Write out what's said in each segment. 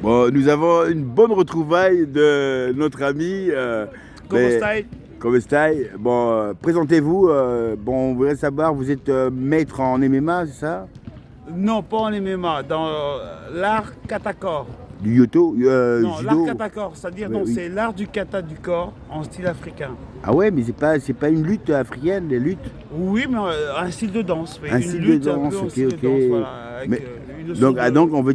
Bon, nous avons une bonne retrouvaille de notre ami. Comment stai? Comme style. Bon, présentez-vous. Bon, on voudrait savoir, vous êtes maître en MMA, c'est ça? Non, pas en MMA, dans l'art kata-corps. Du yoto, Non, l'art judo. kata-corps, c'est-à-dire Oui, non, oui. c'est l'art du kata du corps en style africain. Ah ouais, mais c'est pas une lutte africaine, les luttes. Oui, mais un style de danse, oui. Un Une style de lutte un danse, peu en ok, style ok. de danse, voilà. Avec, Mais une notion donc on va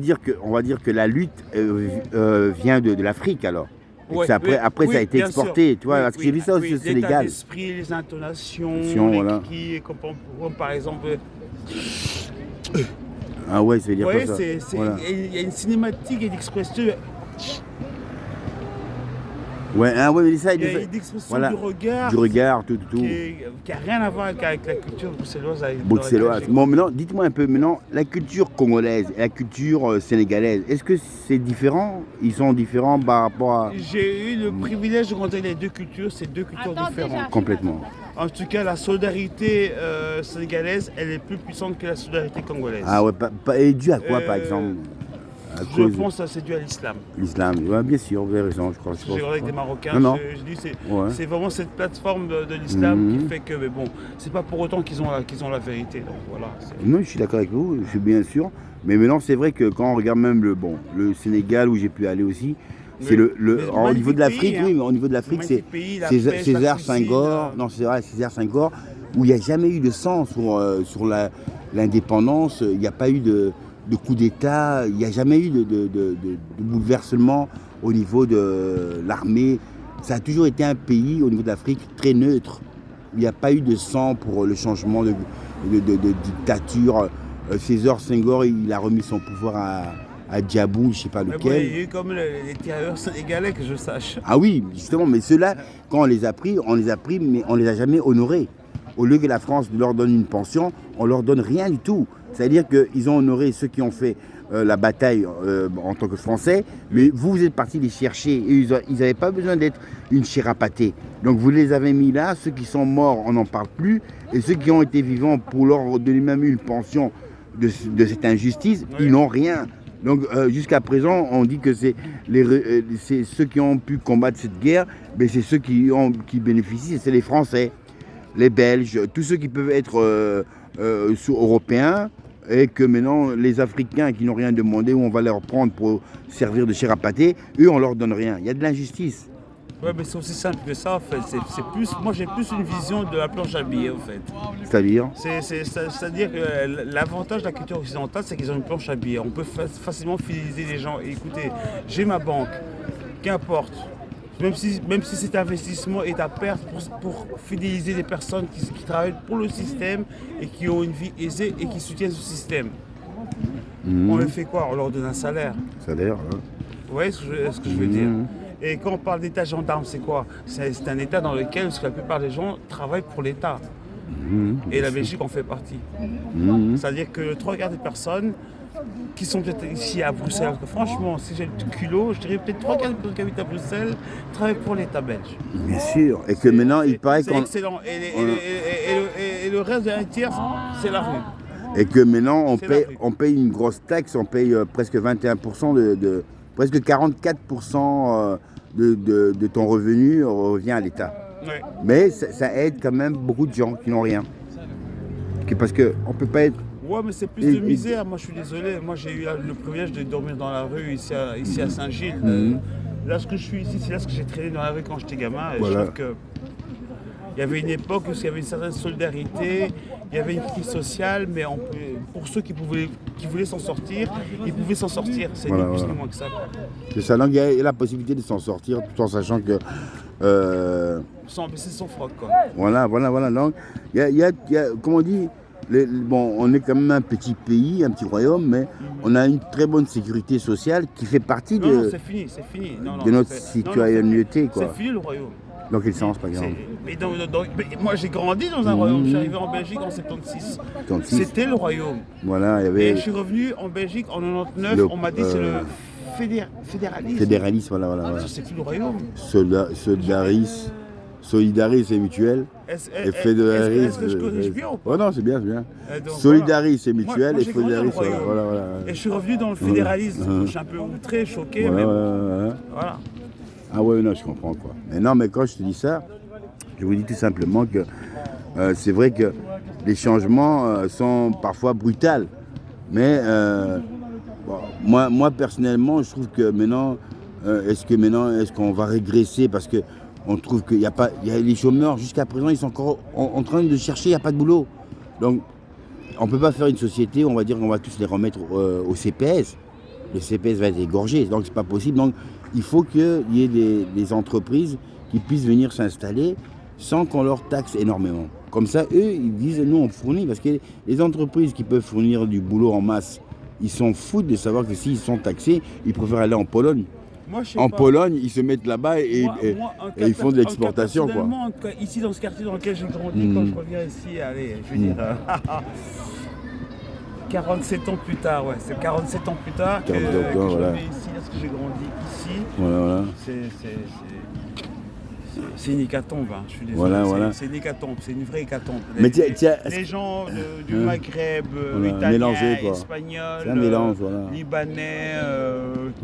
dire que la lutte vient de l'Afrique alors. Et que Ouais, après ça a été bien sûr. exporté, tu vois, Oui, parce que oui, j'ai vu ça aussi oui, au l'état Sénégal. d'esprit, les intonations, Action, les voilà. cris, comme par exemple. Ah ouais, ça veut Vous dire voyez, quoi ça? Voilà. il y a une cinématique et une expression. Ouais, ah ouais, mais ça, Il y a une expression voilà. du regard. Du regard, tout. Qui n'a rien à voir avec la culture bruxelloise. Bruxelloise. Bon, maintenant, dites-moi un peu, maintenant, la culture congolaise et la culture sénégalaise, est-ce que c'est différent? Ils sont différents par rapport à... J'ai eu le privilège de rencontrer les deux cultures, c'est deux cultures différentes. Complètement. En tout cas, la solidarité sénégalaise, elle est plus puissante que la solidarité congolaise. Ah ouais, et dû à quoi, par exemple? À Je cause pense que c'est dû à l'islam. de l'islam. Ouais, bien sûr, vous avez raison, je crois. J'ai regardé avec des Marocains, Non, non. je dis Ouais. c'est vraiment cette plateforme de l'islam Mhm. qui fait que, mais bon, c'est pas pour autant qu'ils ont la vérité. Donc voilà. Non, je suis d'accord avec vous, je suis bien sûr. Mais maintenant, c'est vrai que quand on regarde même le Sénégal où j'ai pu aller aussi, c'est Mais au niveau de l'Afrique, magnifique pays, oui, hein. mais au niveau de l'Afrique, c'est Magnifique pays, la pêche, la César cuisine, Senghor, non, c'est vrai, César Senghor, où il n'y a jamais eu de sang sur l'indépendance, il n'y a pas eu de coup d'État, il n'y a jamais eu de bouleversement au niveau de l'armée. Ça a toujours été un pays, au niveau de l'Afrique, très neutre. Il n'y a pas eu de sang pour le changement de dictature. César Senghor, il a remis son pouvoir à Djabou, je ne sais pas Mais bon, lequel. il y a eu comme les tirailleurs sénégalais, que je sache. Ah oui, justement, mais ceux-là, quand on les a pris, mais on ne les a jamais honorés. Au lieu que la France leur donne une pension, on leur donne rien du tout. C'est-à-dire qu'ils ont honoré ceux qui ont fait la bataille en tant que Français, mais vous êtes partis les chercher. Et ils n'avaient pas besoin d'être une chair à pâté. Donc vous les avez mis là, ceux qui sont morts, on n'en parle plus, et ceux qui ont été vivants pour leur donner même une pension de cette injustice, Oui. ils n'ont rien. Donc jusqu'à présent, on dit que c'est ceux qui ont pu combattre cette guerre, mais c'est ceux qui bénéficient, c'est les Français, les Belges, tous ceux qui peuvent être européens, et que maintenant les Africains qui n'ont rien demandé, où on va leur prendre pour servir de chair à pâté, eux on leur donne rien. Il y a de l'injustice. Ouais, mais c'est aussi simple que ça, en fait. Moi, j'ai plus une vision de la planche à billets, en fait. C'est-à-dire C'est-à-dire que l'avantage de la culture occidentale, c'est qu'ils ont une planche à billets. On peut facilement fidéliser les gens. Et écoutez, j'ai ma banque, qu'importe. Même si cet investissement est à perte pour fidéliser les personnes qui travaillent pour le système et qui ont une vie aisée et qui soutiennent ce système. On leur fait quoi? On leur donne un salaire. Salaire, hein. Vous voyez ce que je veux dire? Et quand on parle d'État gendarme, c'est quoi? C'est un État dans lequel la plupart des gens travaillent pour l'État. Et la Belgique en fait partie. C'est-à-dire que 3/4 des personnes qui sont peut-être ici à Bruxelles, parce que franchement, si j'ai le culot, je dirais peut-être 3/4 des personnes qui habitent à Bruxelles travaillent pour l'État belge. Bien sûr. Et que maintenant, il paraît C'est qu'on... excellent. Et le reste de un tiers, c'est la rue. Et que maintenant, C'est la rue. on paye une grosse taxe, on paye presque 21% presque 44% de ton revenu revient à l'État. Ouais. Mais ça aide quand même beaucoup de gens qui n'ont rien. Parce qu'on ne peut pas être... Ouais, mais c'est plus de misère. Moi, je suis désolé. Moi, j'ai eu le privilège de dormir dans la rue ici à Saint-Gilles. Là, ce que je suis ici, c'est là ce que j'ai traîné dans la rue quand j'étais gamin. Et Voilà. je trouve que il y avait une époque où il y avait une certaine solidarité, il y avait une crise sociale, mais pour ceux qui voulaient s'en sortir, ils pouvaient s'en sortir. C'est Voilà, ni plus voilà. ni moins que ça. C'est ça, donc il y a la possibilité de s'en sortir tout en sachant que... Sans baisser son froc, quoi. Voilà. Donc, il y a, comme on dit, bon, on est quand même un petit pays, un petit royaume, mais on a une très bonne sécurité sociale qui fait partie Non, de c'est fini, c'est fini. Non, de notre c'est- non, citoyenneté, quoi. C'est fini le royaume. Dans quel sens, par exemple? Mais mais moi, j'ai grandi dans un royaume. Je suis arrivé en Belgique en 76. 76. C'était le royaume. Voilà, il y Et avait je suis revenu en Belgique en 99. Le- On m'a dit c'est le fédéralisme. fédéralisme, voilà. C'est plus le royaume. Solidaris, Solidaris et Mutuelle. Et Fédéraris. Est-ce que je corrige bien ou pas? Oh non, c'est bien, c'est bien. Donc, Solidaris et Moi, Mutuelle moi, et j'ai grandi dans le Fédéraris. royaume. Voilà. Et je suis revenu dans le fédéralisme. Je suis un peu outré, choqué, mais bon. Voilà. Ah ouais, non, je comprends quoi. Mais non, mais quand je te dis ça, je vous dis tout simplement que c'est vrai que les changements sont parfois brutaux. Mais bon, moi, personnellement, je trouve que maintenant, est-ce qu'on va régresser parce que on trouve qu'il y a pas, il y a les chômeurs jusqu'à présent, ils sont encore en train de chercher, il n'y a pas de boulot. Donc, on ne peut pas faire une société, on va dire qu'on va tous les remettre au CPS. Le CPS va être égorgé, donc c'est pas possible. Donc, il faut qu'il y ait des entreprises qui puissent venir s'installer sans qu'on leur taxe énormément. Comme ça, eux, ils disent, nous, on fournit. Parce que les entreprises qui peuvent fournir du boulot en masse, ils s'en foutent de savoir que s'ils sont taxés, ils préfèrent aller en Pologne. Moi, je sais En pas. Pologne, ils se mettent là-bas et ils font de l'exportation, quoi. En tout cas, ici, dans ce quartier dans lequel j'ai grandi, quand je reviens ici, allez, je veux dire... 47 ans plus tard, ouais, c'est 47 ans plus tard que je reviens ici, parce que j'ai grandi ici. Voilà. C'est une hécatombe, hein, je suis désolé. Voilà. C'est une hécatombe, c'est une vraie hécatombe. Mais les gens du Maghreb, italiens, mélangé, quoi. espagnols, C'est un mélange, voilà. libanais,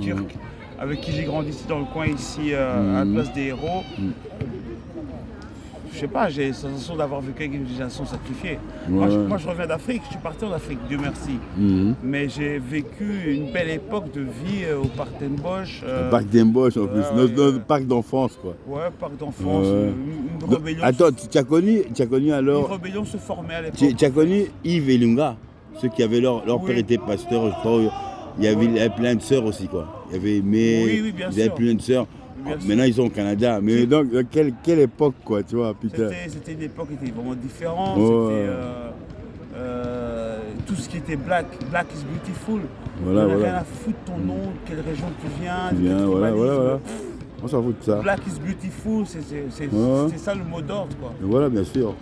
turcs, avec qui j'ai grandi ici dans le coin, ici, à la place des héros. Je sais pas, j'ai la sensation d'avoir vécu avec une génération sacrifiée. Moi, je reviens d'Afrique, je suis parti en Afrique, Dieu merci. Mais j'ai vécu une belle époque de vie au parc d'En Bosch. Parc d'En Bosch en plus, notre parc d'enfance, quoi. Ouais, parc d'enfance, une rébellion. Attends, tu as connu alors. Une rébellion se formait à l'époque. Tu as connu Yves et Lunga, ceux qui avaient leur père était pasteur, je crois. Il y avait plein de sœurs aussi, quoi. Il y avait Aimé, bien il y avait sûr. plein de sœurs. Maintenant, ils sont au Canada. Mais donc, quelle époque, quoi, tu vois, putain. C'était une époque qui était vraiment différente. Ouais. C'était tout ce qui était black is beautiful. Voilà. Rien à foutre de ton nom, de quelle région tu viens. Voilà. On s'en fout de ça. Black is beautiful, c'est ça le mot d'ordre, quoi. Voilà, bien sûr.